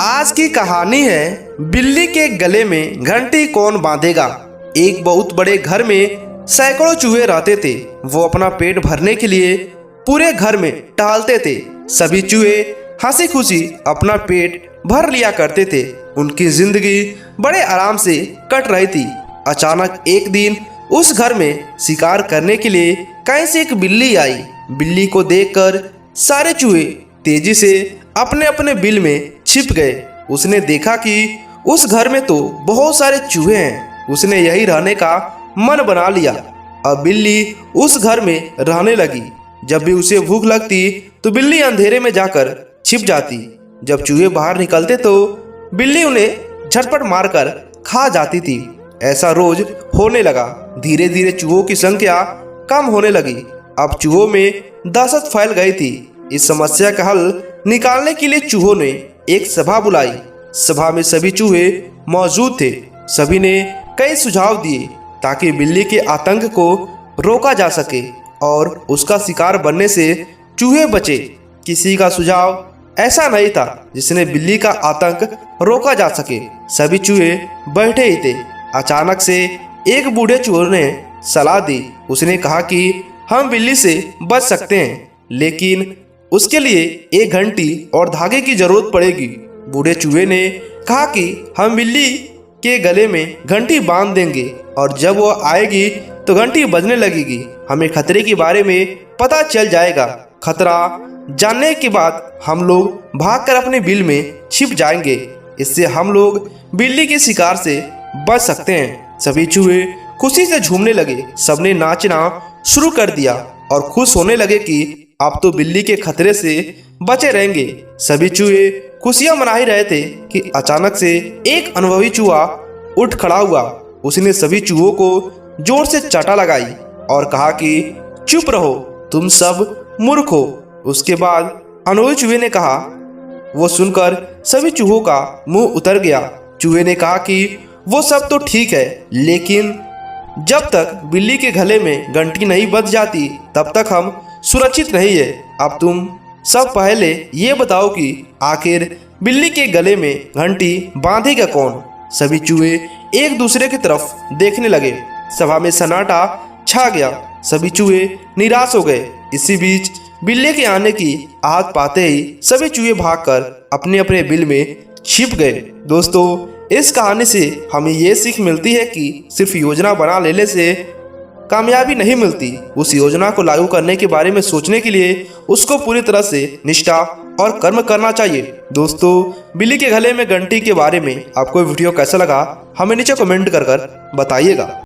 आज की कहानी है बिल्ली के गले में घंटी कौन बांधेगा। एक बहुत बड़े घर में सैकड़ों चूहे रहते थे। वो अपना पेट भरने के लिए पूरे घर में टहलते थे। सभी चूहे हंसी खुशी अपना पेट भर लिया करते थे। उनकी जिंदगी बड़े आराम से कट रही थी। अचानक एक दिन उस घर में शिकार करने के लिए कहीं से एक बिल्ली आई। बिल्ली को देखकर सारे चूहे तेजी से अपने अपने बिल में छिप गए। उसने देखा कि उस घर में तो बहुत सारे चूहे हैं। उसने यही रहने का मन बना लिया। अब बिल्ली उस घर में रहने लगी। जब भी उसे भूख लगती तो बिल्ली अंधेरे में जाकर छिप जाती। जब चूहे बाहर निकलते तो बिल्ली उन्हें झटपट मारकर खा जाती थी। ऐसा रोज होने लगा। धीरे धीरे चूहों की संख्या कम होने लगी। अब चूहों में दहशत फैल गई थी। इस समस्या का हल निकालने के लिए चूहों ने एक सभा बुलाई। सभा में सभी चूहे मौजूद थे। सभी ने कई सुझाव दिए ताकि बिल्ली के आतंक को रोका जा सके और उसका शिकार बनने से चूहे बचे। किसी का सुझाव ऐसा नहीं था जिसने बिल्ली का आतंक रोका जा सके। सभी चूहे बैठे ही थे। अचानक से एक बूढ़े चूहे ने सलाह दी। उसने कहा कि हम बिल्ली से बच सकते हैं, लेकिन उसके लिए एक घंटी और धागे की जरूरत पड़ेगी। बूढ़े चूहे ने कहा कि हम बिल्ली के गले में घंटी बांध देंगे और जब वो आएगी तो घंटी बजने लगेगी। हमें खतरे के बारे में पता चल जाएगा। खतरा जानने के बाद हम लोग भागकर अपने बिल में छिप जाएंगे। इससे हम लोग बिल्ली के शिकार से बच सकते हैं। सभी चूहे खुशी से झूमने लगे। सबने नाचना शुरू कर दिया और खुश होने लगे कि अब तो बिल्ली के खतरे से बचे रहेंगे। सभी चूहे खुशियां मना ही रहे थे कि अचानक से एक अनुभवी चूहा उठ खड़ा हुआ। उसने सभी चूहों को जोर से चाटा लगाई और कहा कि चुप रहो, तुम सब मूर्ख हो। उसके बाद अनुभवी चूहे ने कहा। वो सुनकर सभी चूहों का मुंह उतर गया। चूहे ने कहा कि वो सब तो ठीक है, लेकिन जब तक बिल्ली के गले में घंटी नहीं बज जाती तब तक हम सुरक्षित नहीं है। अब तुम सब पहले ये बताओ कि आखिर बिल्ली के गले में घंटी बांधेगा कौन। सभी चूहे एक दूसरे की तरफ देखने लगे। सभा में सन्नाटा छा गया। सभी चूहे निराश हो गए। इसी बीच बिल्ली के आने की आहट पाते ही सभी चूहे भागकर अपने अपने बिल में छिप गए। दोस्तों, इस कहानी से हमें ये सीख मिलती है कि सिर्फ योजना बना लेने से कामयाबी नहीं मिलती। उस योजना को लागू करने के बारे में सोचने के लिए उसको पूरी तरह से निष्ठा और कर्म करना चाहिए। दोस्तों, बिल्ली के गले में घंटी के बारे में आपको वीडियो कैसा लगा हमें नीचे कमेंट कर बताइएगा।